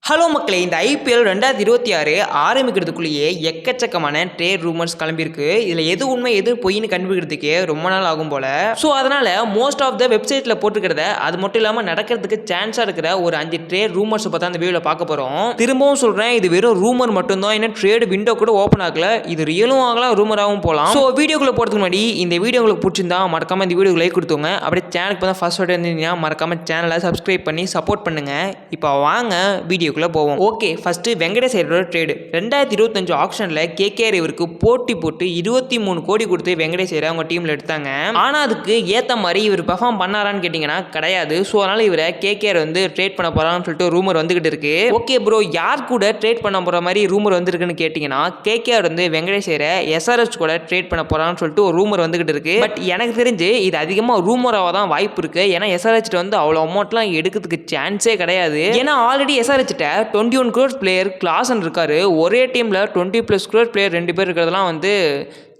Hello மக்களே, இந்த IPL 2026 ஆரம்பிக்கிறதுக்குள்ளேயே எக்கச்சக்கமான ட்ரேட் ரூமர்ஸ் கிளம்பியிருக்கு. இதில் எது உண்மை எது பொய்ன்னு கண்டுபிடிக்கிறதுக்கே ரொம்ப நாள் ஆகும் போல. ஸோ அதனால மோஸ்ட் ஆஃப் த வெப்சைட்டில் போட்டுக்கிறத அது மட்டும் இல்லாமல் நடக்கிறதுக்கு சான்ஸாக இருக்கிற ஒரு 5 ட்ரேட் ரூமர்ஸை பார்த்தா அந்த வீடியோவில் பார்க்க போகிறோம். திரும்பவும் சொல்கிறேன், இது வெறும் ரூமர் மட்டும்தான். இன்னும் ட்ரேட் விண்டோ கூட ஓப்பன் ஆகல. இது ரியலும் ஆகலாம், ரூமராகவும் போகலாம். ஸோ வீடியோக்குள்ளே போகிறதுக்கு முன்னாடி இந்த வீடியோ உங்களுக்கு பிடிச்சிருந்தா மறக்காம இந்த வீடியோக்கு லைக் கொடுத்துங்க. அப்படியே சேனலுக்கு தான் ஃபர்ஸ்ட் இருந்தீங்கன்னா மறக்காம சேனலை சப்ஸ்கிரைப் பண்ணி சப்போர்ட் பண்ணுங்க. இப்போ வாங்க வீடியோ போவோம். ஓகே, ஃபர்ஸ்ட் வெங்கடேஷ் ஐயரோட ட்ரேடு 2025 ஆக்ஷன்ல கேகேஆர் இவருக்கு போட்டி போட்டு 23 கோடி கொடுத்து வெங்கடேஷ் ஐயரை அவங்க டீம்ல எடுத்தாங்க. ஆனா அதுக்கு ஏத்த மாதிரி இவர் பெர்ஃபார்ம் பண்ணாரான்னு கேட்டீங்கன்னா கிடையாது. ஸோ அதனால இவரை கேகேஆர் வந்து ட்ரேட் பண்ண போறான்னு சொல்லிட்டு ரூமர் வந்துகிட்டு இருக்கு. ஓகே ப்ரோ, யார் கூட ட்ரேட் பண்ண போற மாதிரி ரூமர் வந்திருக்குன்னு கேட்டீங்கன்னா கேகேஆர் வந்து வெங்கடேஷ் ஐயரை எஸ்ஆர்எச் கூட ட்ரேட் பண்ண போறான்னு சொல்லிட்டு ஒரு ரூமர் வந்துகிட்டு இருக்கு. பட் எனக்கு தெரிஞ்சு இது அதிகமாக ரூமராக தான் வாய்ப்பு இருக்கு. ஏன்னா எஸ்ஆர்எச் வந்து அவ்வளோ அமௌண்ட்லாம் எடுக்கிறதுக்கு சான்ஸே கிடையாது. ஏன்னா already SRH 21 crore player Klaasen இருக்காரு. ஒரே டீம்ல 20+ crore பிளேயர் 2 பேர் இருக்கிறதெல்லாம் வந்து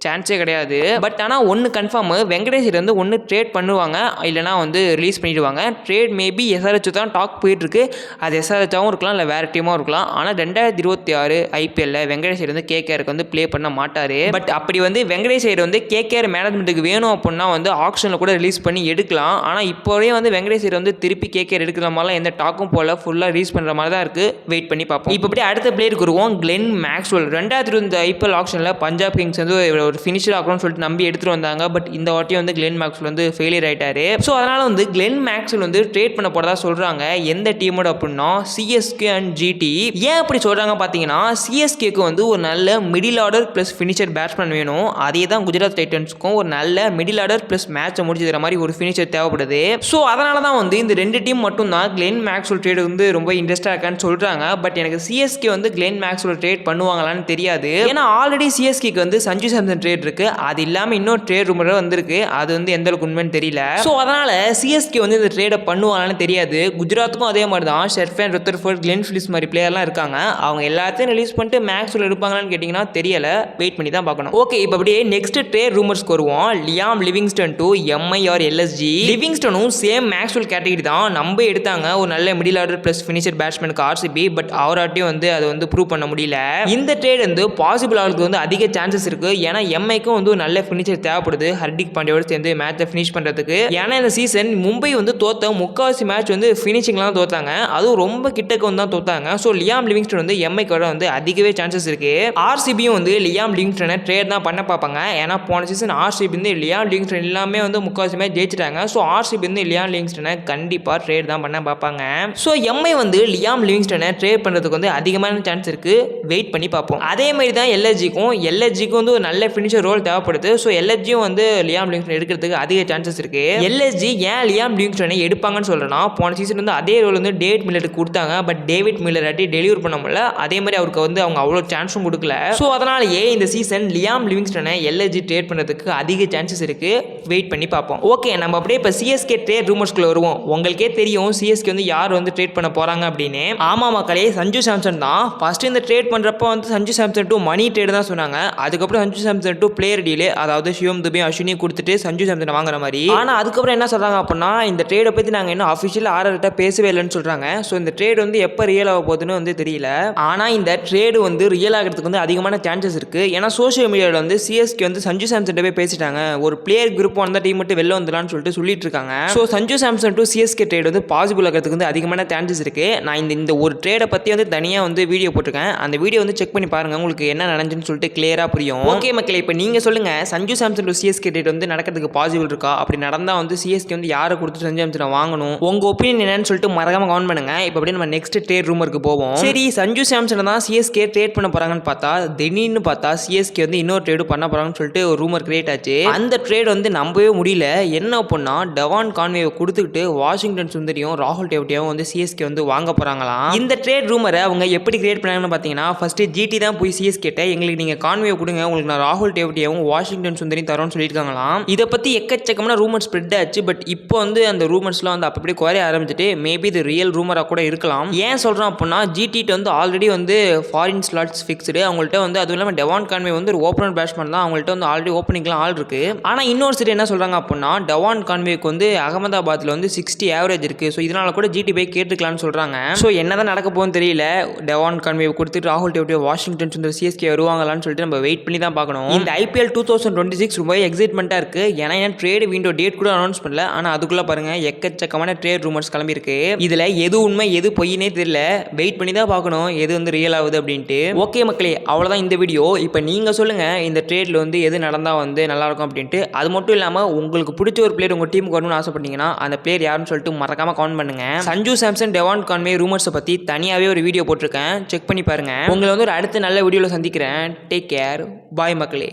சான்ஸே கிடையாது. பட் ஆனால் ஒன்று கன்ஃபார்ம், வெங்கடேஷ் வந்து ஒன்று ட்ரேட் பண்ணுவாங்க, இல்லைனா வந்து ரிலீஸ் பண்ணிடுவாங்க. ட்ரேட் மேபி எஸ்ஆர்எச் தான் டாக் போயிட்டுருக்கு. அது எஸ்ஆர்எச்சாகவும் இருக்கலாம், இல்லை வேறு டீமாகவும் இருக்கலாம். ஆனால் 2026 ஐபிஎல்ல வெங்கடேஷ் வந்து கேகேஆருக்கு வந்து ப்ளே பண்ண மாட்டார். பட் அப்படி வந்து வெங்கடேஷ் வந்து கேகேஆர் மேனேஜ்மெண்ட்டுக்கு வேணும் அப்படின்னா வந்து ஆக்ஷனில் கூட ரிலீஸ் பண்ணி எடுக்கலாம். ஆனால் இப்போவே வந்து வெங்கடேஷ் வந்து திருப்பி கேகேஆர் எடுக்கிற மாதிரிலாம் எந்த டாக்கும் போல ஃபுல்லாக ரிலீஸ் பண்ணுற மாதிரி தான் இருக்குது. வெயிட் பண்ணி பார்ப்போம். இப்போ அப்படியே அடுத்த பிளேயருக்கு வருவோம். கிளென் மேக்ஸ்வெல் 2025 ஐபிஎல் ஆக்ஷனில் பஞ்சாப் கிங்ஸ் வந்து ஒரு ஃபினிஷர் ஆகணும்னு சொல்லிட்டு நம்பி எடுத்துட்டு வந்தாங்க. பட் இந்த வாட்டியும் வந்து கிளென் மேக்ஸ்வெல் வந்து ஃபெயிலியர் ஆயிட்டாரு. ஸோ அதனால வந்து கிளென் மேக்ஸ்வெல் வந்து ட்ரேட் பண்ண போறதா சொல்றாங்க. எந்த டீமோட அப்படின்னா சிஎஸ்கே அண்ட் ஜிடி. ஏன் அப்படி சொல்றாங்க பார்த்தீங்கன்னா, சிஎஸ்கேக்கு வந்து ஒரு நல்ல middle order plus finisher batsman வேணும். அதே தான் குஜராத் டைட்டன்ஸ்க்கும் ஒரு நல்ல மிடில் ஆர்டர் பிளஸ் மேட்சை முடிச்சு தர மாதிரி ஒரு ஃபினிஷர் தேவைப்படுது. ஸோ அதனால தான் வந்து இந்த 2 டீம் மட்டும் தான் கிளென் மேக்ஸ்வெல் ட்ரேட் வந்து ரொம்ப இன்ட்ரெஸ்டாக இருக்கான்னு சொல்றாங்க. பட் எனக்கு சிஎஸ்கே வந்து கிளென் மேக்ஸ்வெல் ட்ரேட் பண்ணுவாங்களான்னு தெரியாது. ஏன்னா ஆல்ரெடி சிஎஸ்கேக்கு வந்து சஞ்சு சாம்சன் ட்ரேட் இருக்கு. அது இல்லாம இன்னொரு ட்ரேட் ரூமர் வந்திருக்கு. அது வந்து எந்த அளவுக்கு உண்மைன்னு தெரியல. சோ அதனால சிஎஸ்கே வந்து இந்த ட்ரேட பண்ணுவாங்கன்னு தெரியாது. குஜராத்துக்கும் அதே மாதிரி தான் ஷெர்ஃபேன் ரத்தர்ஃபோர்ட், கிளென் பிலிப்ஸ் மாதிரி பிளேயர்லாம் இருக்காங்க. அவங்க எல்லாத்தையும் ரிலீஸ் பண்ணிட்டு மேக்ஸ்வெல் எடுப்பாங்களான்னு கேட்டிங்கன்னா தெரியல. வெயிட் பண்ணி தான் பார்க்கணும். ஓகே, இப்போ அப்படியே நெக்ஸ்ட் ட்ரேட் ரூமர்ஸ்க்கு வருவோம். Liam Livingstone to MI or LSG. லிவிங்ஸ்டனும் சேம் மேக்ஸ்வெல் கேட்டகரி தான். நம்ம எடுத்தாங்க ஒரு நல்ல மிடில் ஆர்டர் பிளஸ் ஃபினிஷர் பேட்ஸ்மேனுக்கு ஆர்சிபி. பட் அவராட்டையும் வந்து அதை வந்து ப்ரூவ் பண்ண முடியல. இந்த ட்ரேட் வந்து பாசிபிள் ஆகிறதுக்கு வந்து அதிக சான்சஸ் இருக்கு. ஏன்னா எம்ஐக்கும் வந்து நல்ல ஃபினிஷர் தேவைப்படுது ஹர்திக் பாண்டியோட சேர்ந்து மேட்சை ஃபினிஷ் பண்ணுறதுக்கு. ஏன்னா இந்த சீசன் மும்பை வந்து தோத்த முக்காவாசி மேட்ச் வந்து ஃபினிஷிங்லாம் தோத்தாங்க. அதுவும் ரொம்ப கிட்டக்க வந்து தான் தோத்தாங்க. ஸோ லியாம் லிவிங்ஸ்டன் வந்து எம்ஐக்கு வர வந்து அதிகவே சான்சஸ் இருக்கு. ஆர்சிபியும் வந்து லியாம் லிவிங்ஸ்டனை ட்ரேட் தான் பண்ண பார்ப்பாங்க. ஏன்னா போன சீசன் ஆர்சிபி வந்து லியாம் லிவிங்ஸ்டன் எல்லாமே வந்து முக்காவாசி மேட்ச் ஜெயிச்சிட்டாங்க. ஸோ ஆர்சிபி வந்து லியாம் லிவிங்ஸ்டனை கண்டிப்பாக ட்ரேட் தான் பண்ண பார்ப்பாங்க. ஸோ எம்ஐ வந்து லியாம் லிவிங்ஸ்டனை ட்ரேட் பண்ணுறதுக்கு வந்து அதிகமான சான்ஸ் இருக்கு. வெயிட் பண்ணி பார்ப்போம். அதே மாதிரி தான் எல்எஸ்ஜிக்கும் வந்து ஒரு நல்ல ஃபினிஷர் ரோல் தேவைப்படுது. ஸோ எல்எஸ்ஜியும் வந்து லியாம் லிவிங்ஸ்டன் எடுக்கிறதுக்கு அதிக சான்சஸ் இருக்கு. எல்எஸ்ஜி ஏன் லியாம் லிவிங்ஸ்டனை எடுப்பாங்கன்னு சொல்றேன்னா, போன சீசன் வந்து அதே ரோல் வந்து டேவிட் மில்லருக்கு கொடுத்தாங்க. பட் டேவிட் மில்லர் டெலிவர் பண்ண முடியல. அதே மாதிரி அவருக்கு வந்து அவங்க அவ்வளோ சான்ஸும் கொடுக்கல. ஸோ அதனாலேயே இந்த சீசன் லியாம் லிவிங்ஸ்டனை எல்எஸ்ஜி ட்ரேட் பண்ணுறதுக்கு அதிக சான்சஸ் இருக்கு. வெயிட் பண்ணி பார்ப்போம். ஓகே, நம்ம அப்படியே இப்போ சிஎஸ்கே ட்ரேட் ரூமர்ஸ்குள்ள வருவோம். உங்களுக்கே தெரியும் சிஎஸ்கே வந்து யார் வந்து ட்ரேட் பண்ண போறாங்க அப்படின்னு. ஆமா மக்களே, சஞ்சு சாம்சன் தான். ஃபர்ஸ்ட் இந்த ட்ரேட் பண்றப்போ வந்து Sanju Samson to money trade தான் சொன்னாங்க. அதுக்கப்புறம் Sanju Samson to player deal, அதாவது சிவம் துபே அஸ்வினி கொடுத்துட்டு சஞ்சு சாம்சன் வாங்குற மாதிரி. ஆனால் அதுக்கப்புறம் என்ன சொல்றாங்க அப்படின்னா, இந்த ட்ரேடை பற்றி நாங்கள் இன்னும் அஃபிஷியல் ஆர்டர்கிட்ட பேசவே இல்லைன்னு சொல்றாங்க. ஸோ இந்த ட்ரேட் வந்து எப்போ ரியல் ஆக போகுதுன்னு வந்து தெரியல. ஆனால் இந்த ட்ரேடு வந்து ரியல் ஆகிறதுக்கு வந்து அதிகமான சான்சஸ் இருக்கு. ஏன்னா சோஷியல் மீடியாவில் வந்து சிஎஸ்கே வந்து சஞ்சு சாம்சன் போய் பேசிட்டாங்க. ஒரு பிளேயர் குரூப் வந்த டீம் மட்டும் வெளில வந்துடலான்னு சொல்லிட்டு இருக்காங்க. So Sanju Samson to CSK trade வந்து பாசிபிள் ஆகிறதுக்கு வந்து அதிகமான சான்சஸ் இருக்கு. நான் இந்த ஒரு ட்ரேடை பற்றி வந்து தனியாக வந்து வீடியோ போட்டிருக்கேன். அந்த வீடியோ வந்து செக் பண்ணி பாருங்க, உங்களுக்கு என்ன நடந்துச்சுன்னு சொல்லிட்டு கிளியரா புரியும். ஓகே மக்களே, இப்போ நீங்க சொல்லுங்க, Sanju Samson to CSK trade வந்து நடக்கிறதுக்கு பாசிபிள் இருக்கா? அப்படி நடந்தா வந்து சிஎஸ்கே வந்து யாரை கொடுத்து சஞ்சு சாம்சனை வாங்கணும்? உங்க ஒப்பீனியன் என்னன்னு சொல்லிட்டு மறக்காம கமெண்ட் பண்ணுங்க. இப்போ அப்படியே நம்ம நெக்ஸ்ட் ட்ரேட் ரூமருக்கு போவோம். சரி, சஞ்சு சாம்சனை தான் சிஎஸ்கே ட்ரேட் பண்ண போறாங்கன்னு பார்த்தா திடீர்னு பார்த்தா சிஎஸ்கே வந்து இன்னொரு ட்ரேடு பண்ண போறாங்கன்னு சொல்லிட்டு ஒரு ரூமர் கிரியேட் ஆச்சு. அந்த ட்ரேட் வந்து நம்பவே முடியல. என்ன அப்படின்னா, டெவான் கான்வேவை கொடுத்துக்கிட்டு வாஷிங்டன் சுந்தரியும் ராகுல் டேவிட்டியாவும் வந்து சிஎஸ்கே வந்து வாங்க போறாங்களாம். இந்த ட்ரேட் ரூமரை அவங்க எப்படி கிரியேட் பண்ணாங்கன்னு பார்த்தீங்கன்னா, ஃபர்ஸ்ட் ஜிடி தான் போய் சிஎஸ்கே எங்களுக்கு நீங்க கான்வே கொடுங்க, உங்களுக்கு நான் ராகுல் ராகுல் டேவிட்டியாவும் வாஷிங்டன் சுந்தரையும் தரோன்னு சொல்லியிருக்காங்களாம். இதை பற்றி எக்கச்சக்கமான ரூமர்ஸ் ஸ்ப்ரெட் ஆச்சு. பட் இப்போ வந்து அந்த ரூமர்ஸ்லாம் வந்து அப்படி குறைய ஆரம்பிச்சுட்டு மேபி இது ரியல் ரூமராக கூட இருக்கலாம். ஏன் சொல்கிறோம் அப்படின்னா ஜிடிட்டு வந்து ஆல்ரெடி வந்து ஃபாரின் ஸ்லாட்ஸ் ஃபிக்ஸ்டு. அவங்கள்ட்ட வந்து அதுவும் இல்லாமல் டெவான் கான்வே வந்து ஒரு ஓப்பனர் பேட்ஸ்மேன் தான். அவங்கள்ட்ட வந்து ஆல்ரெடி ஓப்பனிங்லாம் ஆள் இருக்கு. ஆனால் இன்னொரு சைடு என்ன சொல்கிறாங்க அப்படின்னா டெவான் கான்வேக்கு வந்து அகமதாபாத்தில் வந்து 60 ஆவரேஜ் இருக்குது. ஸோ இதனால கூட ஜிடி போய் கேட்டுக்கலாம்னு சொல்கிறாங்க. ஸோ என்னதான் நடக்க போகுதுன்னு தெரியல. டெவான் கான்வே கொடுத்துட்டு ராகுல் டேவிட்டியா வாஷிங்டன் சுந்தர் சிஎஸ்கே வருவாங்களான்னு சொல்லிட்டு நம்ம வெயிட் பண்ணி தான் பார்க்கணும். இந்த ஐபிஎல் 2026 ரொம்ப எக்ஸைட்மெண்ட்டாக இருக்குது. ஏன்னா ட்ரேட் விண்டோ டேட் கூட அனௌன்ஸ் பண்ணல. ஆனால் அதுக்குள்ளே பாருங்கள் எக்கச்சக்கமான ட்ரேட் ரூமர்ஸ் கிளம்பியிருக்கு. இதில் எது உண்மை எது பொய்னே தெரியல. வெயிட் பண்ணி தான் பார்க்கணும் எது வந்து ரியல் ஆகுது அப்படின்ட்டு. ஓகே மக்களே, அவ்வளோதான் இந்த வீடியோ. இப்போ நீங்கள் சொல்லுங்கள் இந்த ட்ரேடில் வந்து எது நடந்தால் வந்து நல்லாயிருக்கும் அப்படின்ட்டு. அது மட்டும் இல்லாமல் உங்களுக்கு பிடிச்ச ஒரு பிளேயர் உங்கள் டீமுக்கு வரணும்னு ஆசைப்பட்டீங்கன்னா அந்த பிளேயர் யாருன்னு சொல்லிட்டு மறக்காமல் கமெண்ட் பண்ணுங்கள். சஞ்சு சாம்சன் டெவான் கான்வே ரூமர்ஸை பற்றி தனியாகவே ஒரு வீடியோ போட்டிருக்கேன். செக் பண்ணி பாருங்கள். உங்களை வந்து ஒரு அடுத்த நல்ல வீடியோவில் சந்திக்கிறேன். Take care. பாய் மக்களே.